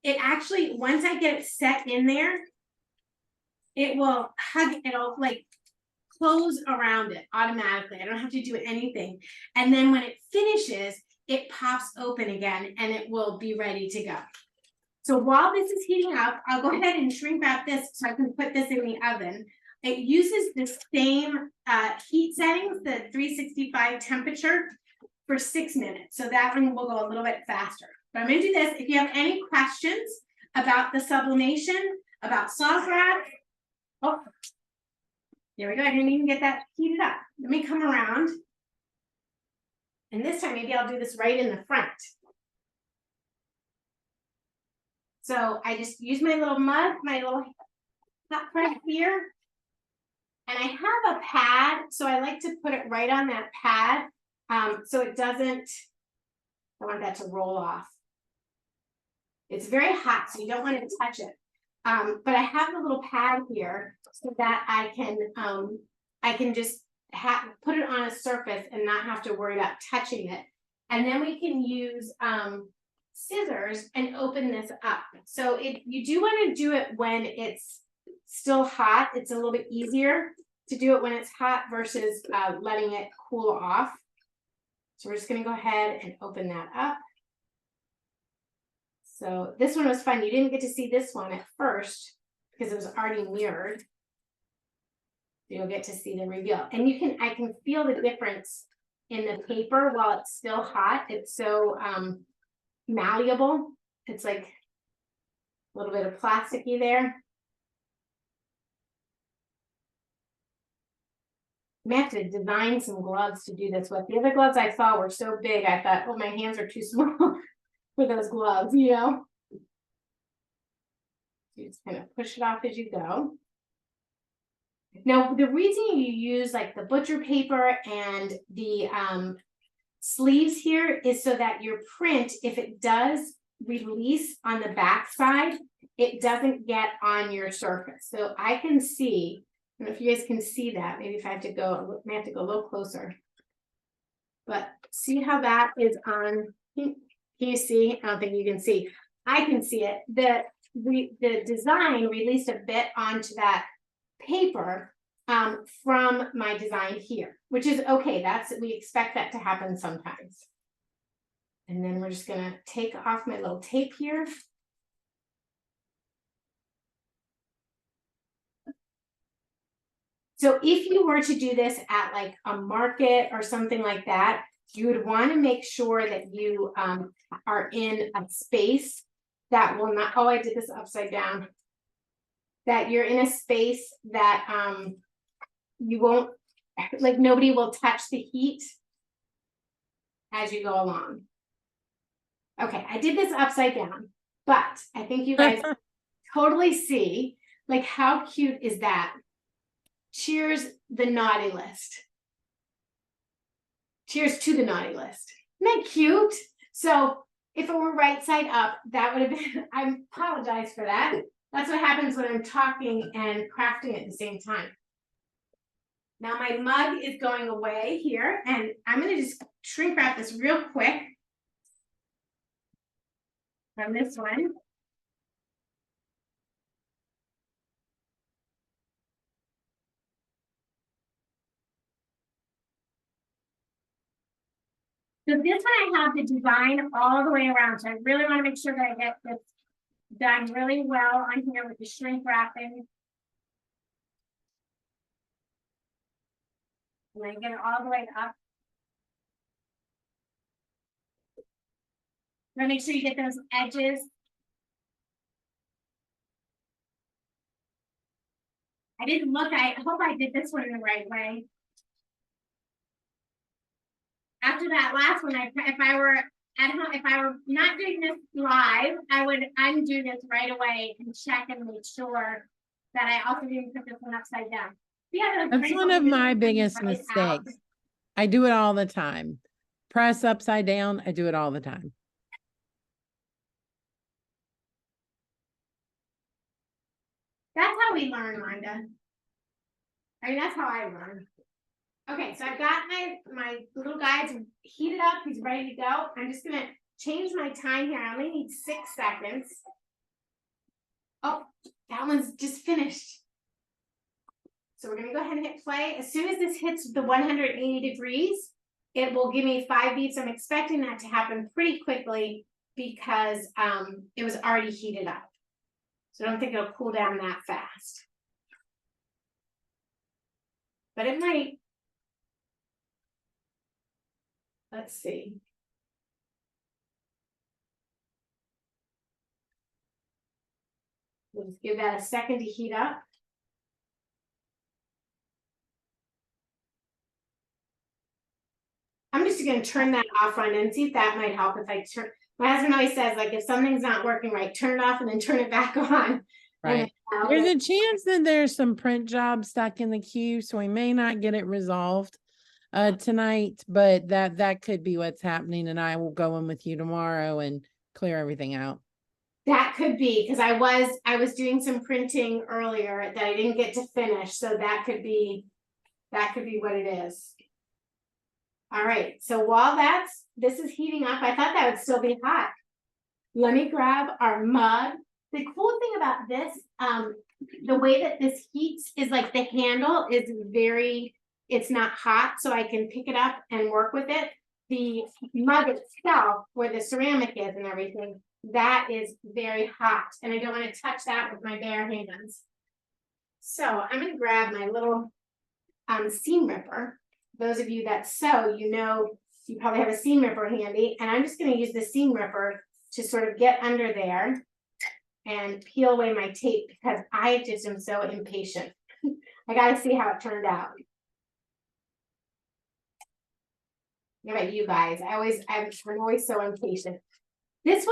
It actually, once I get it set in there, it will it'll like close around it automatically. I don't have to do anything. And then when it finishes, it pops open again and it will be ready to go. So while this is heating up, I'll go ahead and shrink wrap this so I can put this in the oven. It uses the same heat settings, the 365 temperature, for 6 minutes. So that one will go a little bit faster. But I'm gonna do this. If you have any questions about the sublimation, about Sawgrass, oh, there we go. I didn't even get that heated up. Let me come around. And this time, maybe I'll do this right in the front. So I just use my little mug, my little hot press here. And I have a pad, so I like to put it right on that pad. So it doesn't, I want that to roll off. It's very hot, so you don't want to touch it. But I have the little pad here so that I can just put it on a surface and not have to worry about touching it. And then we can use scissors and open this up. So you do want to do it when it's still hot. It's a little bit easier to do it when it's hot versus letting it cool off. So we're just going to go ahead and open that up. So this one was fun. You didn't get to see this one at first because it was already mirrored. You'll get to see the reveal. And I can feel the difference in the paper while it's still hot. It's so malleable. It's like a little bit of plasticky there. I may have to design some gloves to do this with. The other gloves I saw were so big, I thought, oh, my hands are too small for those gloves, you know? You just kind of push it off as you go. Now, the reason you use like the butcher paper and the sleeves here is so that your print, if it does release on the back side, it doesn't get on your surface. So I can see, I don't know if you guys can see that. Maybe if I have to go, I may have to go a little closer. But see how that is on, can you see? I don't think you can see. I can see it. The design released a bit onto that paper from my design here, which is okay. We expect that to happen sometimes. And then we're just gonna take off my little tape here. So if you were to do this at like a market or something like that, you would want to make sure that you are in a space that will not, oh, I did this upside down, that you're in a space that you won't, like nobody will touch the heat as you go along. Okay, I did this upside down. but I think you guys totally see, like, how cute is that? Cheers the naughty list. Cheers to the naughty list. Isn't that cute? So if it were right side up, that would have been, I apologize for that. That's what happens when I'm talking and crafting at the same time. Now my mug is going away here, and I'm gonna just shrink wrap this real quick from this one. So this one I have the design all the way around, so I really want to make sure that I get this done really well on here with the shrink wrapping. And I get it all the way up. Make sure you get those edges. I didn't look, I hope I did this one in the right way. After that last one, if I were at home, if I were not doing this live, I would undo this right away and check and make sure that I also didn't put this one upside down. Yeah, that's one of my biggest mistakes. I do it all the time. Press upside down, I do it all the time. That's how we learn, Rhonda. I mean, that's how I learn. Okay, so I've got my little guides heated up. He's ready to go. I'm just gonna change my time here. I only need 6 seconds. Oh, that one's just finished. So we're gonna go ahead and hit play. As soon as this hits the 180 degrees, it will give me 5 beats. I'm expecting that to happen pretty quickly because it was already heated up. So I don't think it'll cool down that fast. But it might. Let's see. We'll just give that a second to heat up. I'm just going to turn that off on and see if that might help if I turn. My husband always says, like, if something's not working right, turn it off and then turn it back on. Right. There's a chance that there's some print jobs stuck in the queue, so we may not get it resolved tonight, but that could be what's happening, and I will go in with you tomorrow and clear everything out. That could be because I was doing some printing earlier that I didn't get to finish, so that could be what it is. All right, so while this is heating up, I thought that would still be hot. Let me grab our mug. The cool thing about this, the way that this heats is like the handle is it's not hot, so I can pick it up and work with it. The mug itself, where the ceramic is and everything, that is very hot, and I don't want to touch that with my bare hands. So I'm going to grab my little seam ripper. Those of you that sew, you know, you probably have a seam ripper handy, and I'm just going to use the seam ripper to sort of get under there and peel away my tape because I just am so impatient. I got to see how it turned out. Yeah, about you guys, I'm always so impatient. This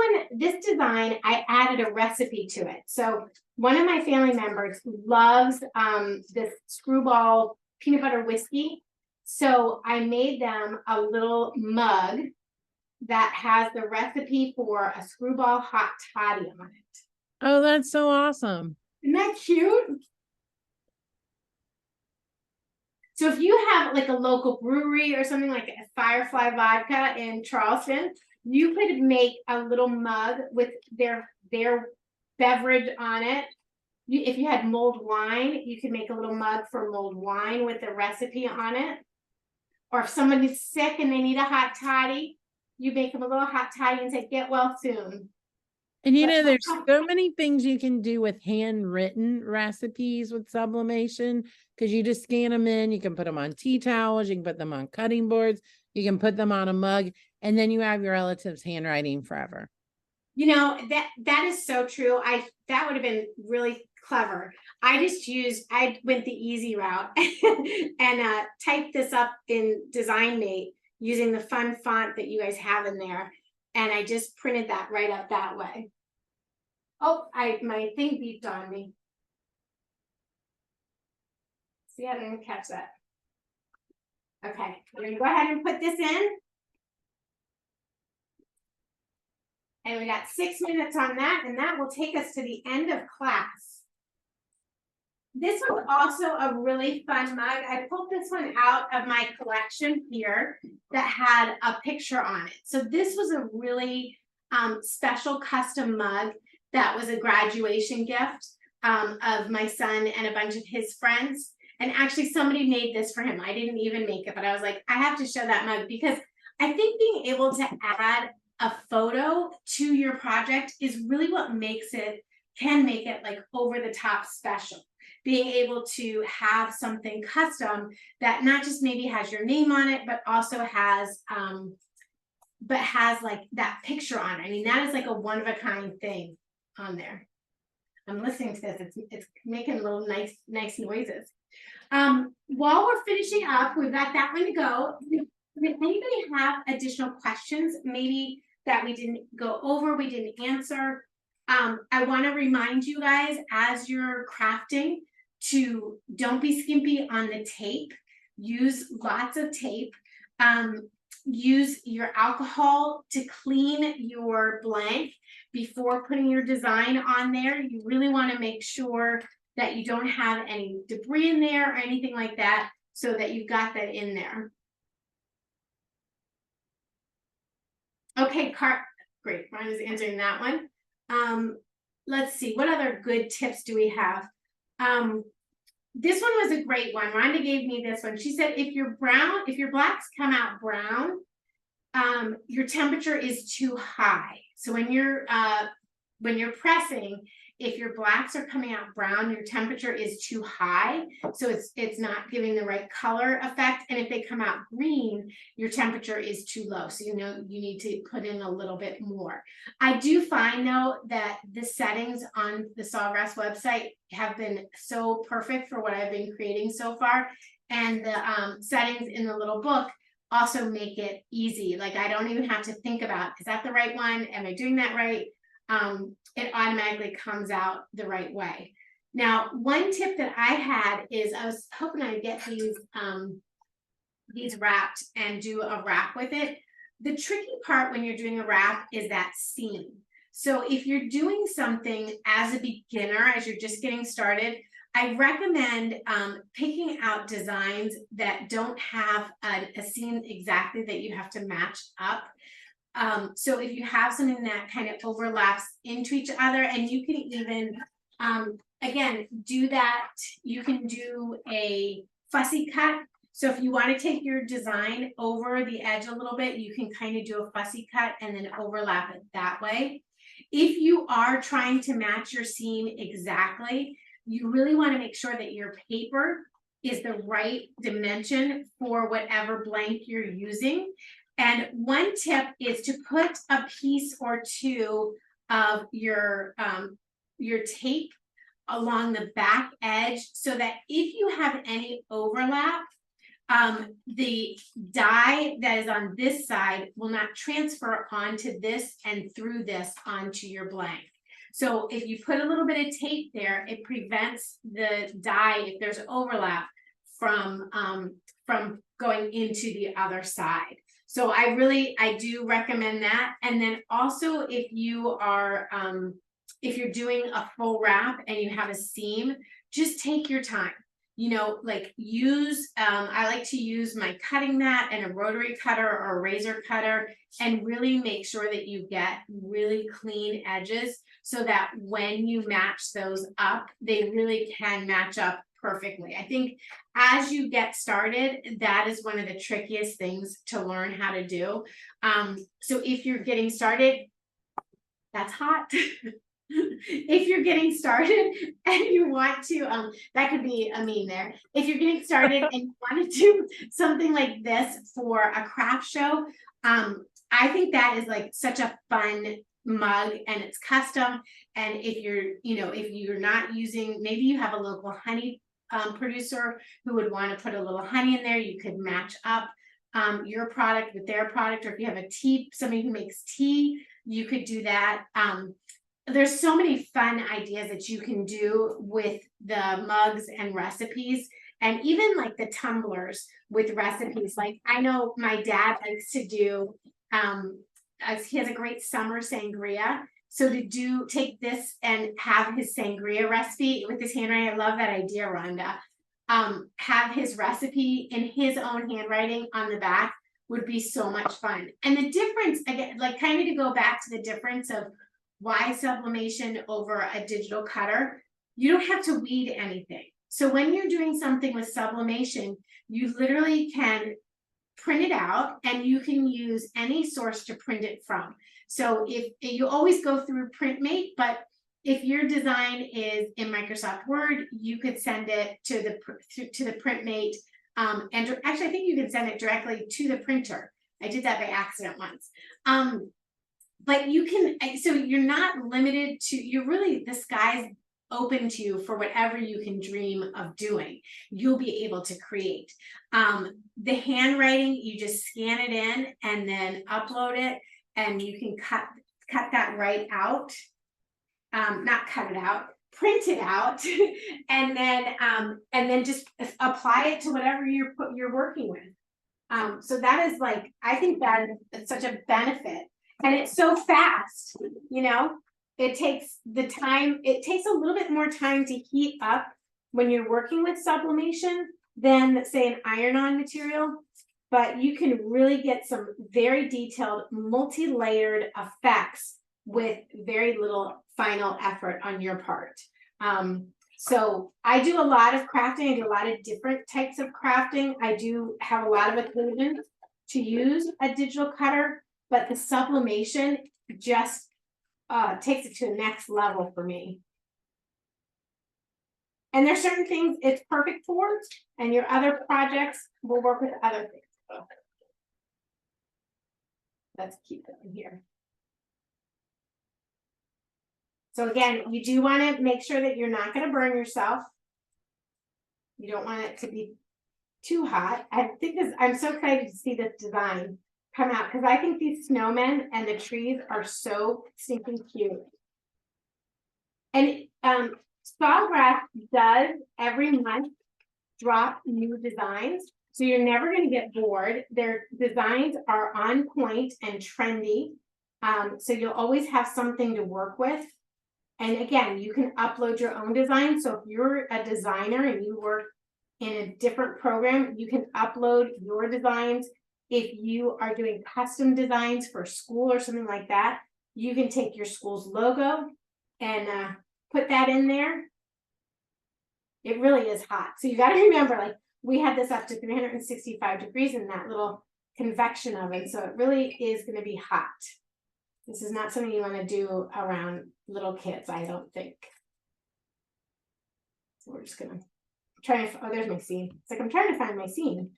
design, I added a recipe to it. So one of my family members loves this screwball peanut butter whiskey. So I made them a little mug that has the recipe for a screwball hot toddy on it. Oh, that's so awesome. Isn't that cute? So if you have like a local brewery or something like a Firefly Vodka in Charleston, you could make a little mug with their beverage on it. If you had mulled wine, you could make a little mug for mulled wine with the recipe on it. Or if somebody's sick and they need a hot toddy, you make them a little hot toddy and say, get well soon. And you know, there's so many things you can do with handwritten recipes with sublimation, because you just scan them in, you can put them on tea towels, you can put them on cutting boards, you can put them on a mug, and then you have your relative's handwriting forever. You know, that is so true. That would have been really clever. I went the easy route and typed this up in DesignMate using the fun font that you guys have in there. And I just printed that right up that way. Oh, my thing beeped on me. See, I didn't catch that. Okay, we're gonna go ahead and put this in. And we got 6 minutes on that, and that will take us to the end of class. This was also a really fun mug. I pulled this one out of my collection here that had a picture on it. So this was a really special custom mug that was a graduation gift of my son and a bunch of his friends. And actually somebody made this for him. I didn't even make it, but I was like, I have to show that mug because I think being able to add a photo to your project is really what can make it like over the top special. Being able to have something custom that not just maybe has your name on it, but also has like that picture on it. I mean, that is like a one of a kind thing on there. I'm listening to this, it's making little nice noises. While we're finishing up, we've got that one to go. If anybody have additional questions, maybe that we didn't go over, we didn't answer, I want to remind you guys as you're crafting to don't be skimpy on the tape. Use lots of tape. Use your alcohol to clean your blank before putting your design on there. You really want to make sure that you don't have any debris in there or anything like that, so that you've got that in there. Okay, great. Ryan is answering that one. Let's see, what other good tips do we have? This one was a great one. Rhonda gave me this one. She said, if your blacks come out brown, your temperature is too high. So when you're pressing, if your blacks are coming out brown, your temperature is too high. So it's not giving the right color effect. And if they come out green, your temperature is too low. So you know you need to put in a little bit more. I do find though that the settings on the Sawgrass website have been so perfect for what I've been creating so far. And the settings in the little book also make it easy. Like I don't even have to think about, is that the right one? Am I doing that right? It automatically comes out the right way. Now, one tip that I had is I was hoping I'd get these wrapped and do a wrap with it. The tricky part when you're doing a wrap is that seam. So if you're doing something as a beginner, as you're just getting started, I recommend picking out designs that don't have a seam exactly that you have to match up. So if you have something that kind of overlaps into each other, and you can even, again, do that, you can do a fussy cut. So if you want to take your design over the edge a little bit, you can kind of do a fussy cut and then overlap it that way. If you are trying to match your seam exactly, you really want to make sure that your paper is the right dimension for whatever blank you're using. And one tip is to put a piece or two of your tape along the back edge so that if you have any overlap, the dye that is on this side will not transfer onto this and through this onto your blank. So if you put a little bit of tape there, it prevents the dye, if there's overlap, from going into the other side. So I do recommend that. And then also if you are, if you're doing a full wrap and you have a seam, just take your time. You know, like I like to use my cutting mat and a rotary cutter or a razor cutter and really make sure that you get really clean edges so that when you match those up, they really can match up perfectly. I think as you get started, that is one of the trickiest things to learn how to do. So if you're getting started, that's hot. If you're getting started and you want to, that could be a meme there. If you're getting started and you want to do something like this for a craft show, I think that is like such a fun mug and it's custom. And if you're not using, maybe you have a local honey producer who would want to put a little honey in there, you could match up your product with their product. Or if you have a tea, somebody who makes tea, you could do that. there's so many fun ideas that you can do with the mugs and recipes, and even like the tumblers with recipes. Like I know my dad likes to do, he has a great summer sangria. So to take this and have his sangria recipe with his handwriting, I love that idea, Rhonda. Have his recipe in his own handwriting on the back would be so much fun. And the difference, again, like kind of to go back to the difference of why sublimation over a digital cutter, you don't have to weed anything. So when you're doing something with sublimation, you literally can print it out and you can use any source to print it from. So if you always go through Printmate, but if your design is in Microsoft Word, you could send it to the Printmate. And actually, I think you can send it directly to the printer. I did that by accident once. But you can, so you're not limited to, the sky's open to you for whatever you can dream of doing. You'll be able to create. The handwriting, you just scan it in and then upload it, and you can cut that right out. Not cut it out, print it out, and then just apply it to whatever you're working with. So that is like, I think that is such a benefit, and it's so fast. It takes a little bit more time to heat up when you're working with sublimation than, say, an iron-on material, but you can really get some very detailed, multi-layered effects with very little final effort on your part. So I do a lot of crafting. I do a lot of different types of crafting. I do have a lot of occasions to use a digital cutter, but the sublimation just takes it to the next level for me. And there's certain things it's perfect for, and your other projects will work with other things. So let's keep going here. So again, you do want to make sure that you're not going to burn yourself. You don't want it to be too hot. I think I'm so excited to see this design come out, because I think these snowmen and the trees are so stinking cute. And Sawgrass does every month drop new designs, so you're never going to get bored. Their designs are on point and trendy, so you'll always have something to work with. And again, you can upload your own design. So if you're a designer and you work in a different program, you can upload your designs. If you are doing custom designs for school or something like that, you can take your school's logo and put that in there. It really is hot. So you got to remember, like, we had this up to 365 degrees in that little convection oven. So it really is going to be hot. This is not something you want to do around little kids, I don't think. So we're just gonna try to, oh, there's my seam. It's like I'm trying to find my seam.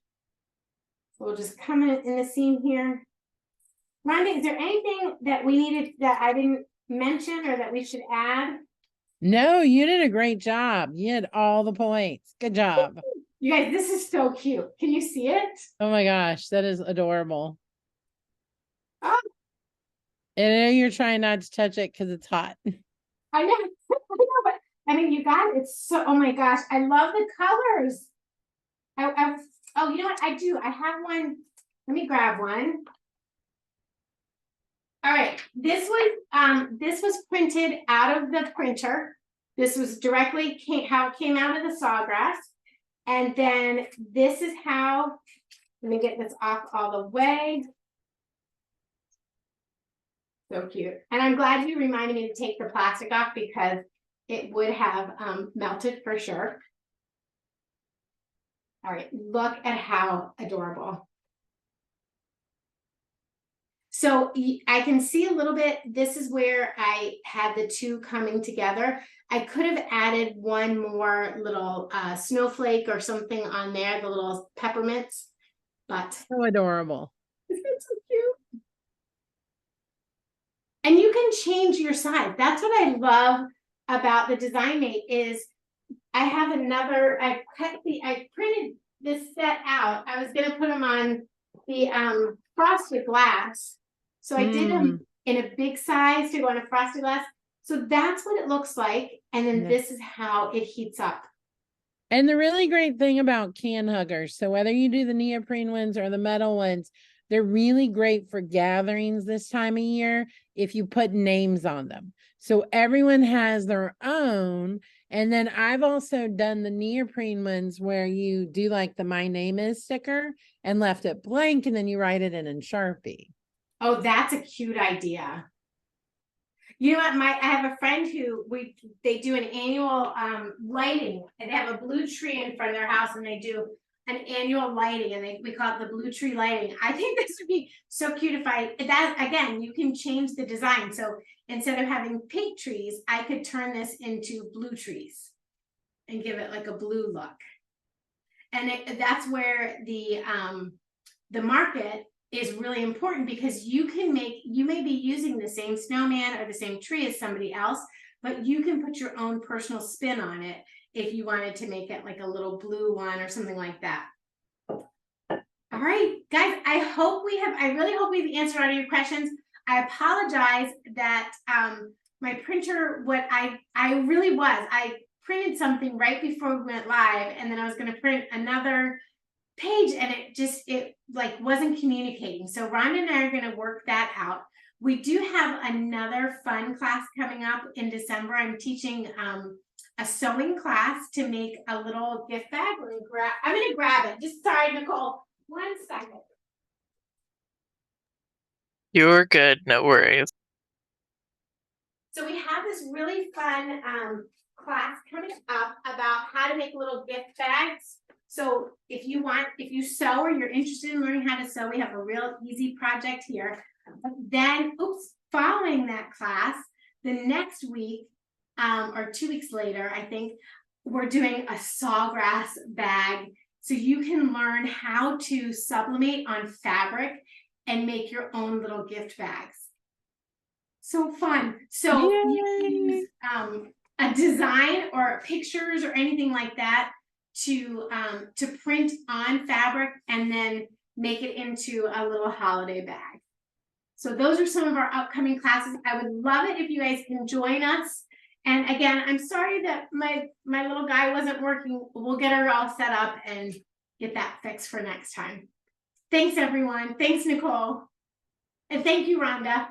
So we'll just come in the seam here. Rhonda, is there anything that we needed that I didn't mention or that we should add? No, you did a great job. You had all the points. Good job. You guys, this is so cute. Can you see it? Oh my gosh, that is adorable. Oh. And I know you're trying not to touch it because it's hot. I know, but I mean, you got it. It's so, oh my gosh, I love the colors. Oh, you know what? I do. I have one. Let me grab one. All right, this was printed out of the printer. This was directly how it came out of the Sawgrass. And then this is how, let me get this off all the way. So cute. And I'm glad you reminded me to take the plastic off, because it would have melted for sure. All right, look at how adorable. So I can see a little bit, this is where I had the two coming together. I could have added one more little snowflake or something on there, the little peppermints, but. So adorable. Isn't it so cute? And you can change your size. That's what I love about the DesignMate is I have another, I printed this set out. I was gonna put them on the frosted glass. So I did them in a big size to go on a frosted glass, So that's what it looks like. And then Yeah. this is how it heats up. And the really great thing about can huggers, so whether you do the neoprene ones or the metal ones, they're really great for gatherings this time of year if you put names on them. So everyone has their own. And then I've also done the neoprene ones where you do like the My Name Is sticker and left it blank, and then you write it in Sharpie. Oh, that's a cute idea. You know what? I have a friend who they do an annual lighting, and they have a blue tree in front of their house, and they do an annual lighting, and we call it the blue tree lighting. I think this would be so cute if that again, you can change the design. So instead of having pink trees, I could turn this into blue trees and give it like a blue look. And that's where the market is really important, because you may be using the same snowman or the same tree as somebody else, but you can put your own personal spin on it if you wanted to make it like a little blue one or something like that. All right, guys, I really hope we've answered all your questions. I apologize that my printer, I printed something right before we went live, and then I was going to print another page, and it like wasn't communicating. So Rhonda and I are going to work that out. We do have another fun class coming up in December. I'm teaching a sewing class to make a little gift bag. I'm going to grab it. Just sorry, Nicole. 1 second. You're good, no worries. So we have this really fun class coming up about how to make little gift bags. So if you sew or you're interested in learning how to sew, we have a real easy project here. Then, following that class, the next week or 2 weeks later, I think, we're doing a sawgrass bag. So you can learn how to sublimate on fabric and make your own little gift bags. So fun. So you can use a design or pictures or anything like that to print on fabric and then make it into a little holiday bag. So those are some of our upcoming classes. I would love it if you guys can join us. And again, I'm sorry that my little guy wasn't working. We'll get her all set up and get that fixed for next time. Thanks, everyone. Thanks, Nicole. And thank you, Rhonda.